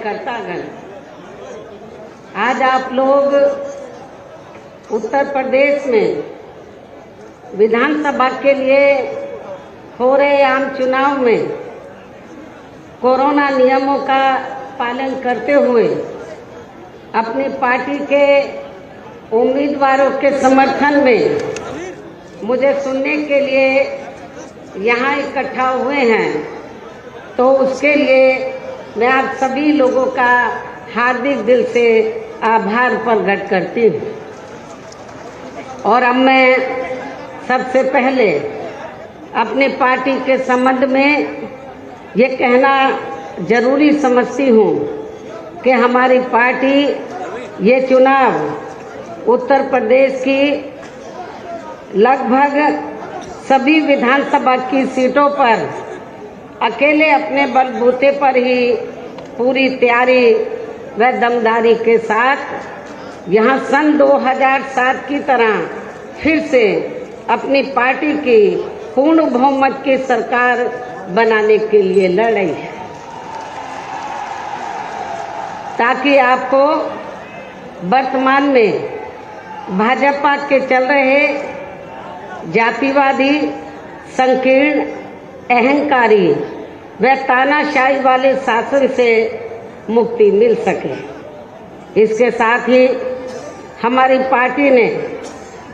कार्यकर्तागण, आज आप लोग उत्तर प्रदेश में विधानसभा के लिए हो रहे आम चुनाव में कोरोना नियमों का पालन करते हुए अपनी पार्टी के उम्मीदवारों के समर्थन में मुझे सुनने के लिए यहाँ इकट्ठा हुए हैं, तो उसके लिए मैं आप सभी लोगों का हार्दिक दिल से आभार प्रकट करती हूँ। और अब मैं सबसे पहले अपनी पार्टी के संबंध में ये कहना जरूरी समझती हूँ कि हमारी पार्टी ये चुनाव उत्तर प्रदेश की लगभग सभी विधानसभा की सीटों पर अकेले अपने बलबूते पर ही पूरी तैयारी व दमदारी के साथ यहाँ सन 2007 की तरह फिर से अपनी पार्टी की पूर्ण बहुमत की सरकार बनाने के लिए लड़ रही है, ताकि आपको वर्तमान में भाजपा के चल रहे जातिवादी, संकीर्ण, अहंकारी व तानाशाही वाले शासन से मुक्ति मिल सके। इसके साथ ही हमारी पार्टी ने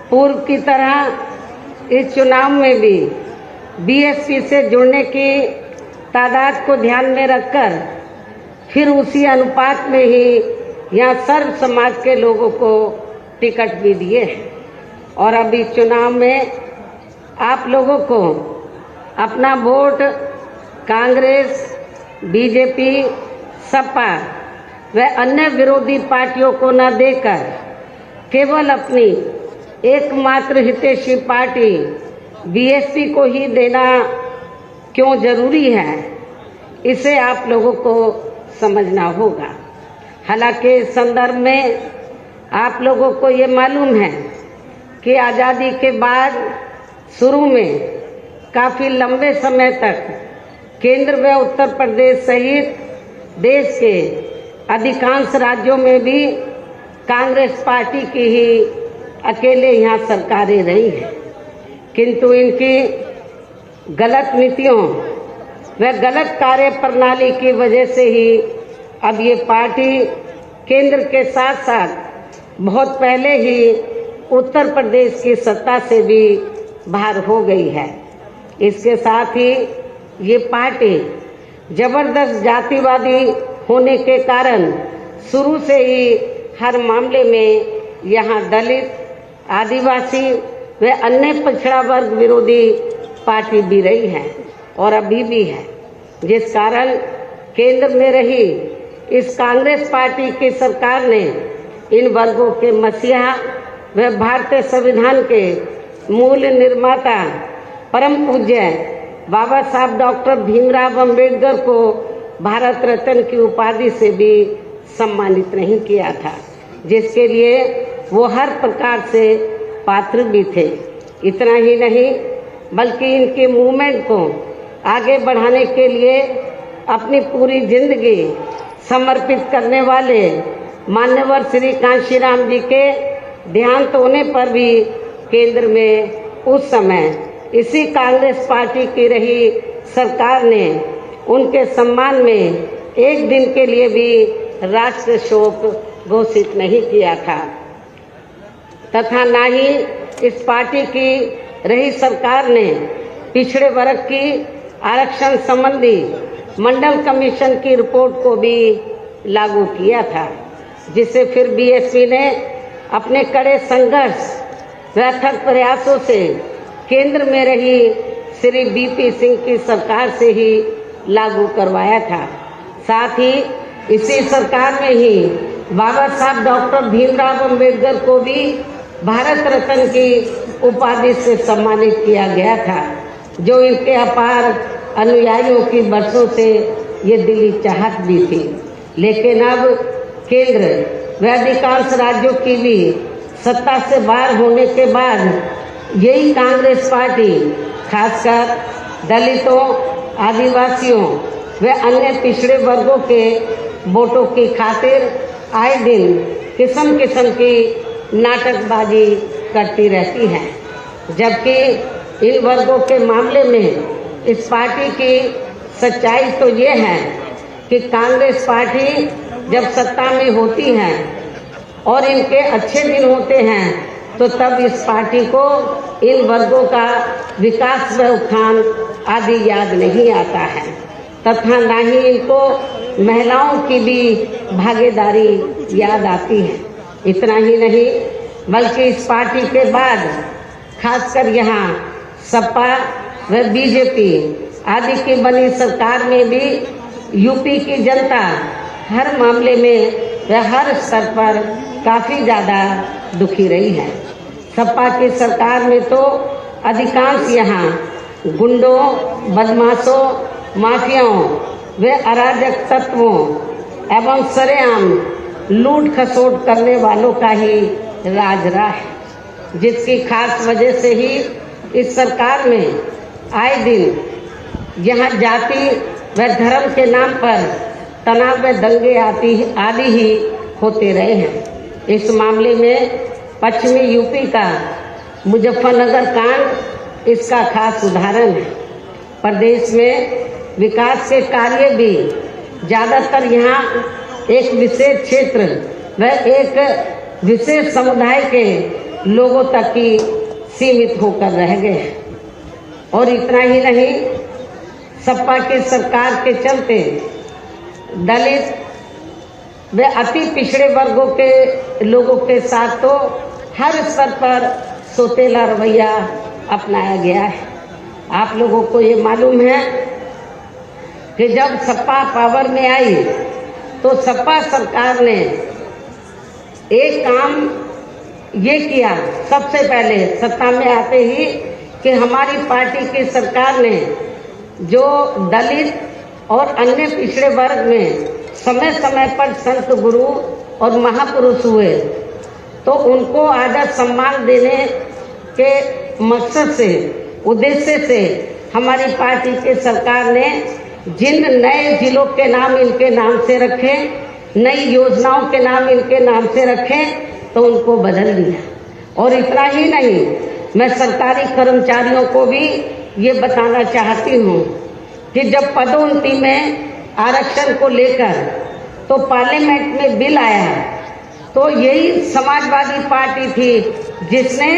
पूर्व की तरह इस चुनाव में भी बीएसपी से जुड़ने की तादाद को ध्यान में रखकर फिर उसी अनुपात में ही यहाँ सर्व समाज के लोगों को टिकट भी दिए हैं। और अभी चुनाव में आप लोगों को अपना वोट कांग्रेस, बीजेपी, सपा व अन्य विरोधी पार्टियों को न देकर केवल अपनी एकमात्र हितैषी पार्टी बीएसपी को ही देना क्यों जरूरी है, इसे आप लोगों को समझना होगा। हालांकि इस संदर्भ में आप लोगों को ये मालूम है कि आज़ादी के बाद शुरू में काफ़ी लंबे समय तक केंद्र व उत्तर प्रदेश सहित देश के अधिकांश राज्यों में भी कांग्रेस पार्टी की ही अकेले यहाँ सरकारें रही हैं, किंतु इनकी गलत नीतियों व गलत कार्य प्रणाली की वजह से ही अब ये पार्टी केंद्र के साथ साथ बहुत पहले ही उत्तर प्रदेश की सत्ता से भी बाहर हो गई है। इसके साथ ही ये पार्टी जबरदस्त जातिवादी होने के कारण शुरू से ही हर मामले में यहाँ दलित, आदिवासी व अन्य पिछड़ा वर्ग विरोधी पार्टी भी रही है और अभी भी है, जिस कारण केंद्र में रही इस कांग्रेस पार्टी की सरकार ने इन वर्गों के मसीहा व भारतीय संविधान के मूल निर्माता परम पूज्य बाबा साहब डॉक्टर भीमराव अंबेडकर को भारत रत्न की उपाधि से भी सम्मानित नहीं किया था, जिसके लिए वो हर प्रकार से पात्र भी थे। इतना ही नहीं बल्कि इनके मूवमेंट को आगे बढ़ाने के लिए अपनी पूरी जिंदगी समर्पित करने वाले मान्यवर श्री कांशीराम जी के देहांत होने पर भी केंद्र में उस समय इसी कांग्रेस पार्टी की रही सरकार ने उनके सम्मान में एक दिन के लिए भी राष्ट्रीय शोक घोषित नहीं किया था, तथा न ही इस पार्टी की रही सरकार ने पिछड़े वर्ग की आरक्षण संबंधी मंडल कमीशन की रिपोर्ट को भी लागू किया था, जिसे फिर बीएसपी ने अपने कड़े संघर्ष व अथक प्रयासों से केंद्र में रही श्री बीपी सिंह की सरकार से ही लागू करवाया था। साथ ही इसी सरकार में ही बाबा साहब डॉक्टर भीमराव अंबेडकर को भी भारत रत्न की उपाधि से सम्मानित किया गया था, जो इनके अपार अनुयायियों की बरसों से ये दिली चाहत भी थी। लेकिन अब केंद्र व अधिकांश राज्यों की भी सत्ता से बाहर होने के बाद यही कांग्रेस पार्टी खासकर दलितों, आदिवासियों व अन्य पिछड़े वर्गों के वोटों की खातिर आए दिन किस्म किस्म की नाटकबाजी करती रहती है, जबकि इन वर्गों के मामले में इस पार्टी की सच्चाई तो ये है कि कांग्रेस पार्टी जब सत्ता में होती है और इनके अच्छे दिन होते हैं तो तब इस पार्टी को इन वर्गों का विकास व उत्थान आदि याद नहीं आता है तथा न ही इनको महिलाओं की भी भागीदारी याद आती है। इतना ही नहीं बल्कि इस पार्टी के बाद खासकर यहाँ सपा व बीजेपी आदि की बनी सरकार में भी यूपी की जनता हर मामले में व हर स्तर पर काफ़ी ज़्यादा दुखी रही है। सपा की सरकार में तो अधिकांश यहाँ गुंडों, बदमाशों, माफियाओं व अराजक तत्वों एवं सरेआम लूट खसोट करने वालों का ही राज रहा है, जिसकी खास वजह से ही इस सरकार में आए दिन यहाँ जाति व धर्म के नाम पर तनाव व दंगे आदि ही होते रहे हैं। इस मामले में पश्चिमी यूपी का मुजफ्फरनगर कांड इसका खास उदाहरण है। प्रदेश में विकास के कार्य भी ज़्यादातर यहाँ एक विशेष क्षेत्र व एक विशेष समुदाय के लोगों तक ही सीमित होकर रह गए। और इतना ही नहीं, सपा की सरकार के चलते दलित व अति पिछड़े वर्गों के लोगों के साथ तो हर स्तर पर सोतेला रवैया अपनाया गया है। आप लोगों को ये मालूम है कि जब सपा पावर में आई तो सपा सरकार ने एक काम ये किया, सबसे पहले सत्ता में आते ही, कि हमारी पार्टी की सरकार ने जो दलित और अन्य पिछड़े वर्ग में समय समय पर संत गुरु और महापुरुष हुए तो उनको आदर सम्मान देने के मकसद से, उद्देश्य से हमारी पार्टी की सरकार ने जिन नए जिलों के नाम इनके नाम से रखे, नई योजनाओं के नाम इनके नाम से रखे, तो उनको बदल दिया। और इतना ही नहीं, मैं सरकारी कर्मचारियों को भी ये बताना चाहती हूँ कि जब पदोन्नति में आरक्षण को लेकर तो पार्लियामेंट में बिल आया तो यही समाजवादी पार्टी थी जिसने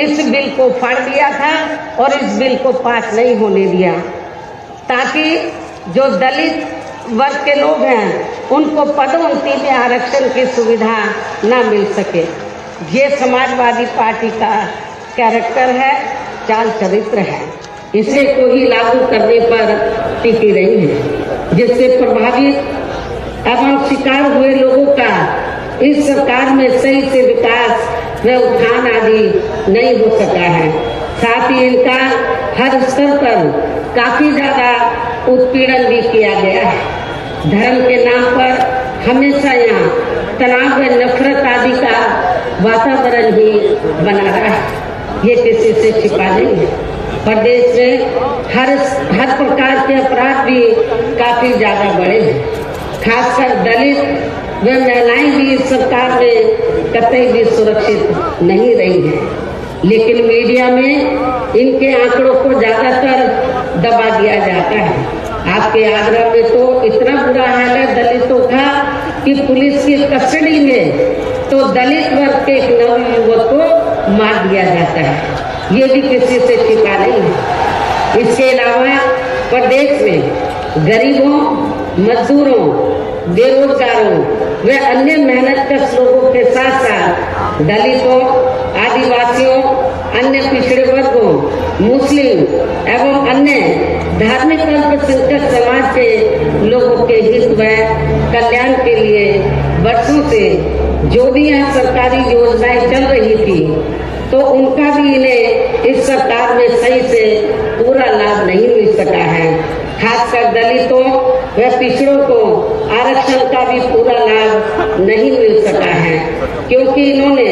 इस बिल को फाड़ दिया था और इस बिल को पास नहीं होने दिया, ताकि जो दलित वर्ग के लोग हैं उनको पदोन्नति में आरक्षण की सुविधा ना मिल सके। ये समाजवादी पार्टी का कैरेक्टर है, चाल चरित्र है। इसे को ही लागू करने पर टिकी रही है, जिससे प्रभावित एवं शिकार हुए लोगों का इस सरकार में सही से विकास व उत्थान आदि नहीं हो सका है। साथ ही इनका हर स्तर पर काफी ज्यादा उत्पीड़न भी किया गया है। धर्म के नाम पर हमेशा यहाँ तनाव व नफरत आदि का वातावरण भी बना रहा है, ये किसी से छिपा नहीं है। प्रदेश में हर प्रकार के अपराध भी काफी ज्यादा बढ़े हैं। खासकर दलित व महिलाएं भी इस सरकार में कतई भी सुरक्षित नहीं रही हैं। लेकिन मीडिया में इनके आंकड़ों को ज्यादातर दबा दिया जाता है। आपके आगरा में तो इतना बुरा हाल है दलितों का कि पुलिस की कस्टडी में तो दलित वर्ग के एक नवयुवक को मार दिया जाता है, ये भी किसी से छिपा नहीं है। इसके अलावा प्रदेश में गरीबों, मजदूरों, बेरोजगारों व अन्य मेहनतकश लोगों के साथ साथ दलितों, आदिवासियों, अन्य पिछड़े वर्गों, मुस्लिम एवं अन्य धार्मिक अल्पसंख्यक समाज के लोगों के हित व कल्याण के लिए वर्षों से जो भी यहाँ सरकारी योजनाएं चल रही थी तो उनका भी इन्हें इस सरकार में सही से पूरा लाभ नहीं मिल सका है। खासकर दलितों व पिछड़ों को आरक्षण का भी पूरा लाभ नहीं मिल सका है, क्योंकि इन्होंने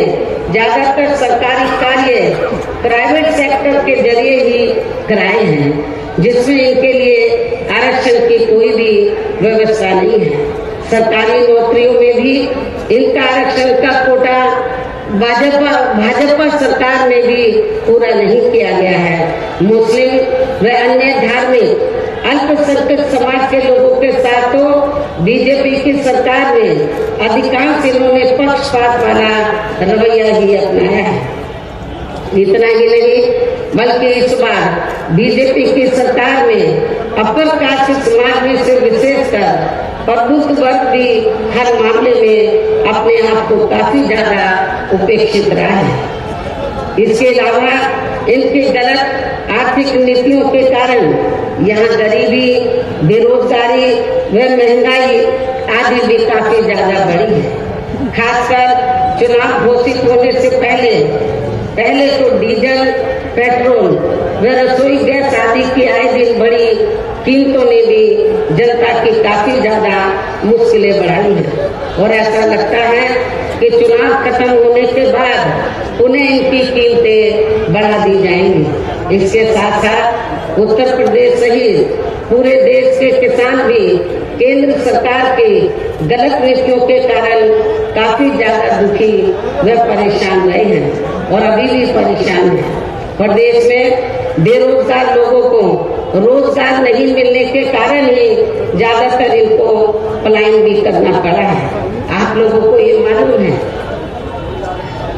ज्यादातर सरकारी कार्य प्राइवेट सेक्टर के जरिए ही कराए हैं, जिसमें इनके लिए आरक्षण की कोई भी व्यवस्था नहीं है। सरकारी नौकरियों में भी इनका आरक्षण का कोटा भाजपा सरकार में भी पूरा नहीं किया गया है। मुस्लिम व अन्य धार्मिक अल्पसंख्यक समाज के लोगों के साथ तो बीजेपी की सरकार में अधिकांश इन्होंने पक्षपात वाला रवैया ही अपनाया है। इतना ही नहीं बल्कि इस बार बीजेपी की सरकार में अपर कास्ट समाज में से विशेषकर प्रबुद्ध वर्ग भी हर मामले में अपने आप को काफी ज्यादा उपेक्षित रहा है। इसके अलावा इनकी गलत आर्थिक नीतियों के कारण यहाँ गरीबी, बेरोजगारी व महंगाई आदि भी काफी ज्यादा बढ़ी है। खासकर चुनाव घोषित होने से पहले तो डीजल, पेट्रोल व रसोई गैस आदि की आए दिन बढ़ी कीमतों ने भी जनता की काफी ज्यादा मुश्किलें बढ़ाई हैं और ऐसा लगता है कि चुनाव खत्म होने के बाद उन्हें इनकी कीमतें बढ़ा दी जाएंगी। इसके साथ साथ उत्तर प्रदेश सहित पूरे देश के किसान भी केंद्र सरकार की गलत नीतियों के कारण काफी ज्यादा दुखी व परेशान रहे हैं और अभी भी परेशान हैं। प्रदेश में बेरोजगार लोगों को रोजगार नहीं मिलने के कारण ही ज्यादातर इनको पलायन भी करना पड़ा है। आप लोगों को ये मालूम है,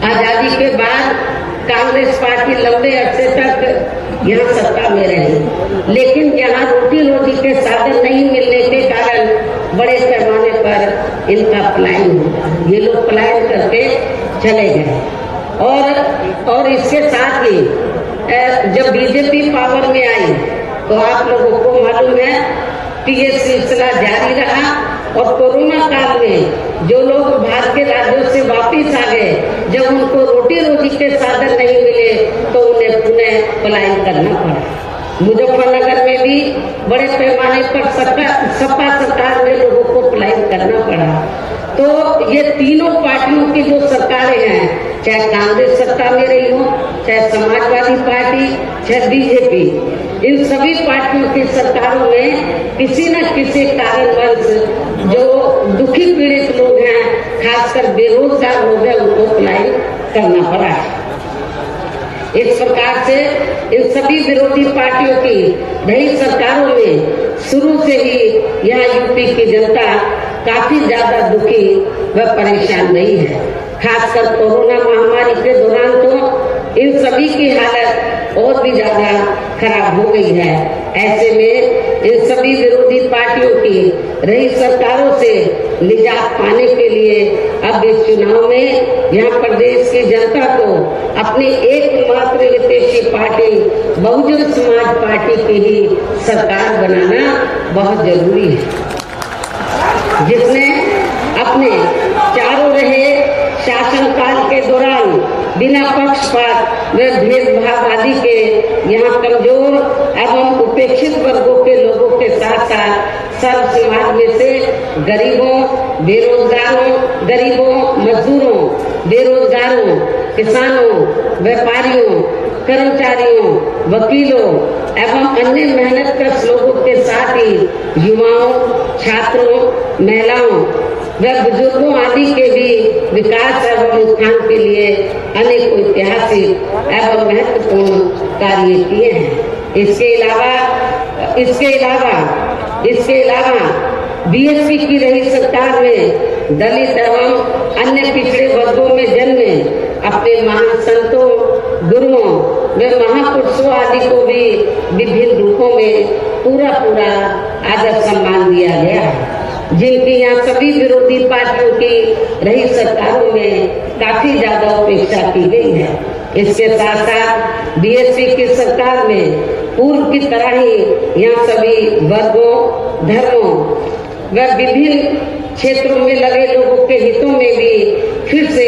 आजादी के बाद कांग्रेस पार्टी लंबे अरसे तक यहाँ सत्ता में रही, लेकिन यहाँ रोटी रोटी के साधन नहीं मिलने के कारण बड़े पैमाने पर इनका पलायन हुआ। ये लोग पलायन करके चले गए और इसके साथ ही जब बीजेपी पावर में आई तो आप लोगों को मालूम है कि ये सिलसिला जारी रहा और कोरोना काल में जो लोग बाहर के राज्यों से वापिस आ गए, जब उनको रोटी रोटी के साधन नहीं मिले तो उन्हें पुनः पलायन करना पड़ा। मुजफ्फरनगर में भी बड़े पैमाने पर सपा सरकार में लोगों को पलायन करना पड़ा। तो ये तीनों पार्टियों की जो सरकारें हैं, चाहे कांग्रेस सत्ता में रही हो, चाहे समाजवादी पार्टी, चाहे बीजेपी, इन सभी पार्टियों की सरकारों में किसी न किसी कारणवश जो दुखी पीड़ित लोग हैं, खासकर बेरोजगार लोग हैं, उनको पलायन करना पड़ा है। इस प्रकार से इन सभी विरोधी पार्टियों की रही सरकारों में शुरू से ही यहाँ यूपी की जनता काफी ज्यादा दुखी व परेशान रही है। खासकर कोरोना महामारी के दौरान तो इन सभी की हालत और भी ज्यादा खराब हो गई है। ऐसे में इन सभी विरोधी पार्टियों की रही सरकारों से निजात पाने के लिए अब इस चुनाव में यहाँ प्रदेश की जनता को अपनी एकमात्र हितैषी पार्टी बहुजन समाज पार्टी की ही सरकार बनाना बहुत जरूरी है, जिसने अपने चारों रहे शासनकाल के दौरान बिना पक्षपात व भेदभाव आदि के यहाँ कमजोर एवं उपेक्षित वर्गों के लोगों के साथ साथ सर्व समाज में से गरीबों, मजदूरों, बेरोजगारों, किसानों, व्यापारियों, कर्मचारियों, वकीलों एवं अन्य मेहनतकश लोगों के साथ ही युवाओं, छात्रों, महिलाओं व बुजुर्गों आदि के भी विकास एवं उत्थान के लिए अनेक ऐतिहासिक एवं महत्वपूर्ण कार्य किए हैं। इसके अलावा बीएसपी की रही सरकार में दलित एवं अन्य पिछड़े वर्गों में जन्मे अपने महान संतों, गुरुओं व महापुरुषों आदि को भी विभिन्न रूपों में पूरा आदर सम्मान दिया गया है, जिनकी यहाँ सभी विरोधी पार्टियों की रही सरकारों में काफी ज्यादा उपेक्षा की गई है। इसके साथ साथ बीएसपी की सरकार में पूर्व की तरह ही यहाँ सभी वर्गों, धर्मों व विभिन्न क्षेत्रों में लगे लोगों के हितों में भी फिर से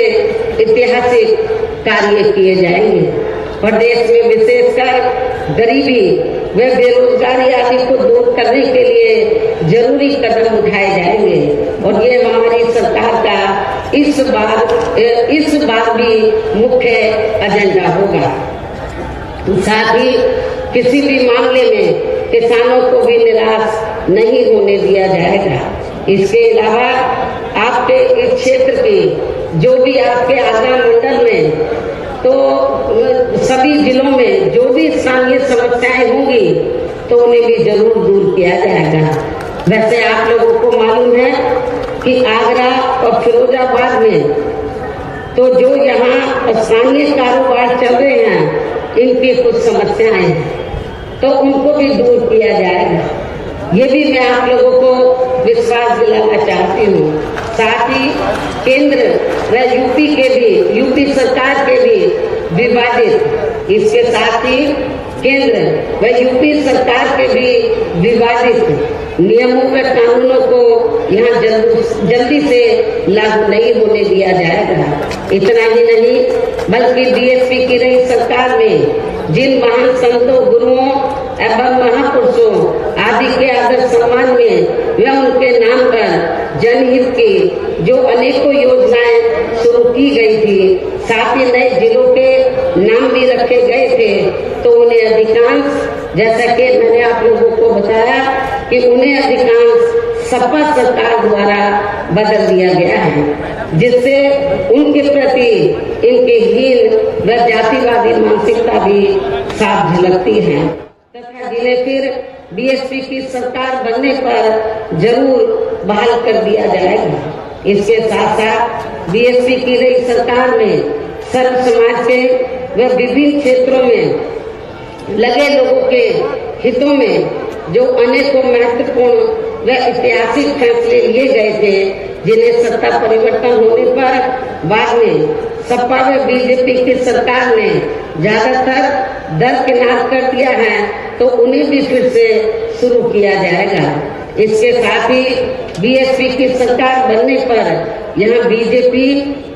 ऐतिहासिक कार्य किए जाएंगे। प्रदेश में विशेषकर गरीबी व बेरोजगारी आदि को दूर करने के लिए जरूरी कदम उठाए जाएंगे और ये हमारी सरकार का इस बार भी मुख्य एजेंडा होगा। साथ ही किसी भी मामले में किसानों को भी निराश नहीं होने दिया जाएगा। इसके अलावा आपके इस क्षेत्र की जो भी आपके आगरा मंडल में तो सभी जिलों में जो भी स्थानीय समस्याएं होंगी तो उन्हें भी जरूर दूर किया जाएगा। वैसे आप लोगों को मालूम है कि आगरा और फिरोजाबाद में तो जो यहाँ स्थानीय कारोबार चल रहे हैं इनकी कुछ समस्याएं हैं तो उनको भी दूर किया जाएगा। ये भी मैं आप लोगों को विश्वास दिलाना चाहती हूँ। साथ ही केंद्र व यूपी सरकार के भी विवादित, इसके साथ ही केंद्र व यूपी सरकार के भी विवादित नियमों व कानूनों को यहाँ जल्दी से लागू नहीं होने दिया जाएगा। इतना ही नहीं बल्कि बीएसपी की रही सरकार में जिन महान संतों, गुरुओं एवं महापुरुषों आदि के आदर सम्मान में व उनके नाम पर जनहित की जो अनेकों योजनाएं शुरू की गई थी, साथ ही नए जिलों के नाम भी रखे गए थे, तो उन्हें अधिकांश, जैसा कि मैंने आप लोगों को बताया कि उन्हें अधिकांश सपा सरकार द्वारा बदल दिया गया है, जिससे उनके प्रति इनकी हीन व जातिवादी मानसिकता भी साफ झलकती है तथा जिन्हें फिर बीएसपी की सरकार बनने पर जरूर बहाल कर दिया जाएगा। इसके साथ साथ बीएसपी की रही सरकार में सर्व समाज के व विभिन्न क्षेत्रों में लगे लोगों के हितों में जो अनेकों महत्वपूर्ण व ऐतिहासिक फैसले लिए गए थे, जिन्हें सत्ता परिवर्तन होने पर बाद में सपा व बीजेपी की सरकार ने ज्यादातर दरकिनार कर दिया है, तो उन्हें भी फिर से शुरू किया जाएगा। इसके साथ ही बीएसपी की सरकार बनने पर यहाँ बीजेपी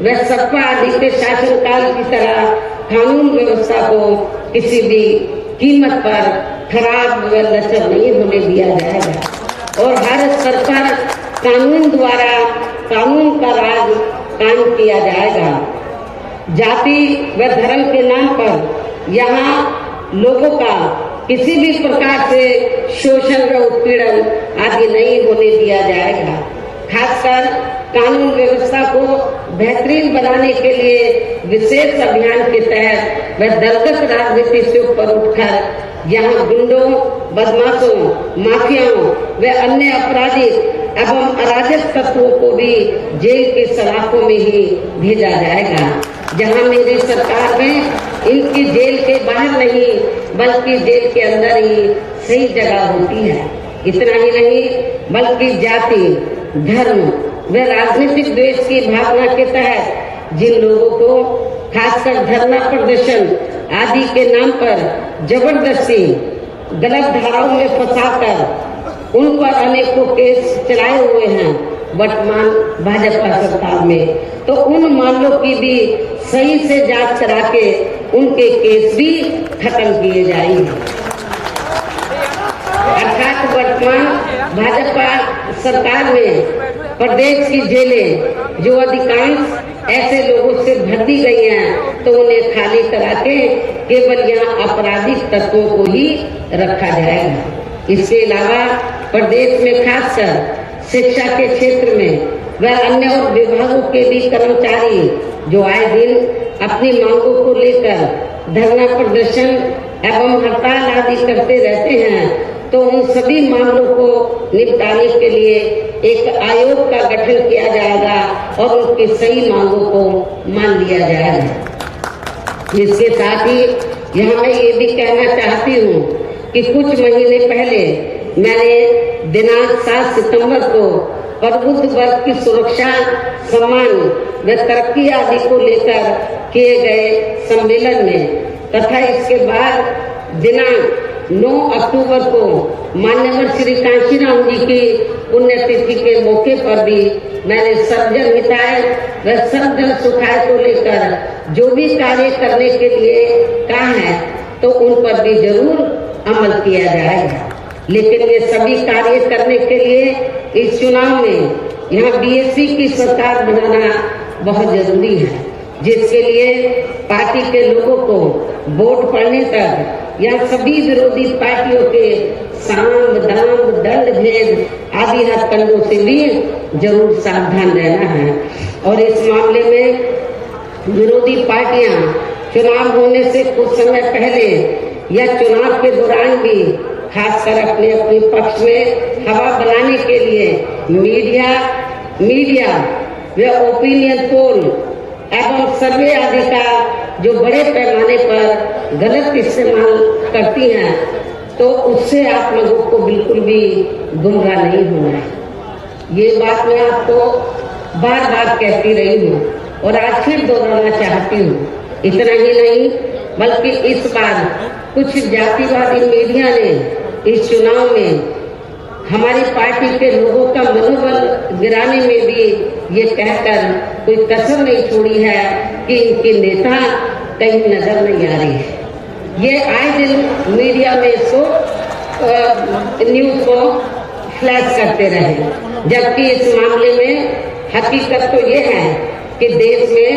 व सपा आदि के शासनकाल की तरह कानून व्यवस्था को किसी भी कीमत पर खराब व लचर नहीं होने दिया जाएगा और हर स्तर पर कानून द्वारा कानून का राज कायम किया जाएगा। जाति व धर्म के नाम पर यहाँ लोगों का किसी भी प्रकार से शोषण व उत्पीड़न आदि नहीं होने दिया जाएगा। खासकर कानून व्यवस्था को बेहतरीन बनाने के लिए विशेष अभियान के तहत व दलगत राजनीति से ऊपर उठकर यहाँ गुंडों, बदमाशों, माफियाओं व अन्य आपराधिक एवं अराजक तत्वों को भी जेल के सलाखों में ही भेजा जाएगा, जहां मेरी सरकार में इनकी जेल के बाहर नहीं बल्कि जेल के अंदर ही सही जगह होती है। इतना ही नहीं बल्कि जाति, धर्म व राजनीतिक द्वेष की भावना के तहत जिन लोगों को खासकर धरना प्रदर्शन आदि के नाम पर जबरदस्ती गलत धाराओं में फंसाकर उन पर अनेकों केस चलाए हुए हैं वर्तमान भाजपा सरकार में, तो उन मामलों की भी सही से जांच करा के उनके केस भी खत्म किए जाएंगे। अर्थात वर्तमान भाजपा सरकार में प्रदेश की जेलें जो अधिकांश ऐसे लोगों से भर दी गई हैं, तो उन्हें खाली करा के केवल यहाँ आपराधिक तत्वों को ही रखा जाएगा। इसके अलावा प्रदेश में खासकर शिक्षा के क्षेत्र में व अन्य विभागों के भी कर्मचारी जो आए दिन अपनी मांगों को लेकर धरना प्रदर्शन एवं हड़ताल आदि करते रहते हैं, तो उन सभी मामलों को निपटाने के लिए एक आयोग का गठन किया जाएगा और उनकी सही मांगों को मान लिया जाएगा। इसके साथ ही यहाँ मैं ये भी कहना चाहती हूँ कि कुछ महीने पहले मैंने दिनांक 7 सितंबर को प्रबुद्ध वर्ग की सुरक्षा, सम्मान व तरक्की आदि को लेकर किए गए सम्मेलन में तथा इसके बाद दिनांक 9 अक्टूबर को मान्यवर श्री कांशीराम जी की पुण्यतिथि के मौके पर भी मैंने सर्वजन हिताय व सर्वजन सुखाय को लेकर जो भी कार्य करने के लिए कहा है, तो उन पर भी जरूर अमल किया जाएगा। लेकिन ये सभी कार्य करने के लिए इस चुनाव में यहाँ बीएसपी की सरकार बनाना बहुत जरूरी है, जिसके लिए पार्टी के लोगों को वोट पड़ने तक यहाँ सभी विरोधी पार्टियों के साम दाम दंड भेद आदि हथकंडों से भी जरूर सावधान रहना है। और इस मामले में विरोधी पार्टियां चुनाव होने से कुछ समय पहले या चुनाव के दौरान भी खासकर अपने अपने पक्ष में हवा बनाने के लिए मीडिया व ओपिनियन पोल एवं सर्वे आदि का जो बड़े पैमाने पर गलत इस्तेमाल करती हैं, तो उससे आप लोगों को बिल्कुल भी गुमराह नहीं होना है। ये बात मैं आपको बार बार कहती रही हूँ और आज फिर दोहराना चाहती हूँ। इतना ही नहीं बल्कि इस बार कुछ जातिवादी मीडिया ने इस चुनाव में हमारी पार्टी के लोगों का मनोबल गिराने में भी ये कहकर कोई कसर नहीं छोड़ी है कि इनके नेता कहीं नजर नहीं आ रही है। ये आए दिन मीडिया में इसको न्यूज को फ्लैश करते रहे, जबकि इस मामले में हकीकत तो ये है कि देश में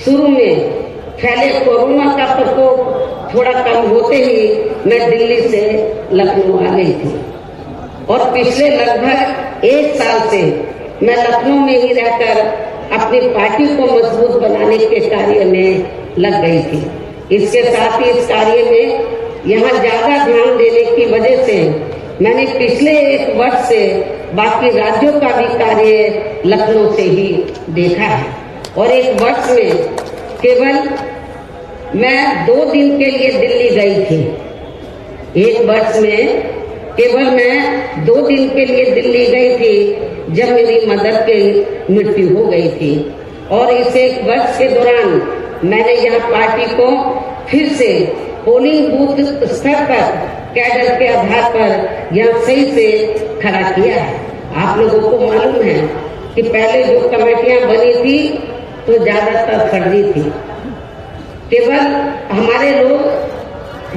शुरू में फैले कोरोना का प्रकोप थोड़ा कम होते ही मैं दिल्ली से लखनऊ आ गई थी और पिछले लगभग 1 साल से मैं लखनऊ में ही रहकर अपनी पार्टी को मजबूत बनाने के कार्य में लग गई थी। इसके साथ ही इस कार्य में यहाँ ज्यादा ध्यान देने की वजह से मैंने पिछले 1 वर्ष से बाकी राज्यों का भी कार्य लखनऊ से ही देखा है और 1 वर्ष में केवल मैं 2 दिन के लिए दिल्ली गई थी। 1 वर्ष में केवल मैं 2 दिन के लिए दिल्ली गई थी जब मेरी मदर की मृत्यु हो गई थी और इस 1 वर्ष के दौरान मैंने यहाँ पार्टी को फिर से पोलिंग बूथ स्तर पर कैडर के आधार पर यहाँ सही से खड़ा किया है। आप लोगों को मालूम है कि पहले जो कमेटियां बनी थी तो ज्यादातर फर्जी थी। केवल हमारे लोग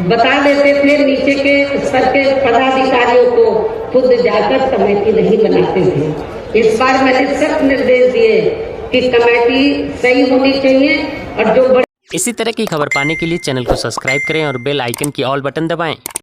बता देते थे, नीचे के स्तर के पदाधिकारियों को खुद जाकर कमेटी नहीं बनाते थे। इस बार मैंने सख्त निर्देश दिए कि कमेटी सही होनी चाहिए और जो इसी तरह की खबर पाने के लिए चैनल को सब्सक्राइब करें और बेल आइकन की ऑल बटन दबाएं।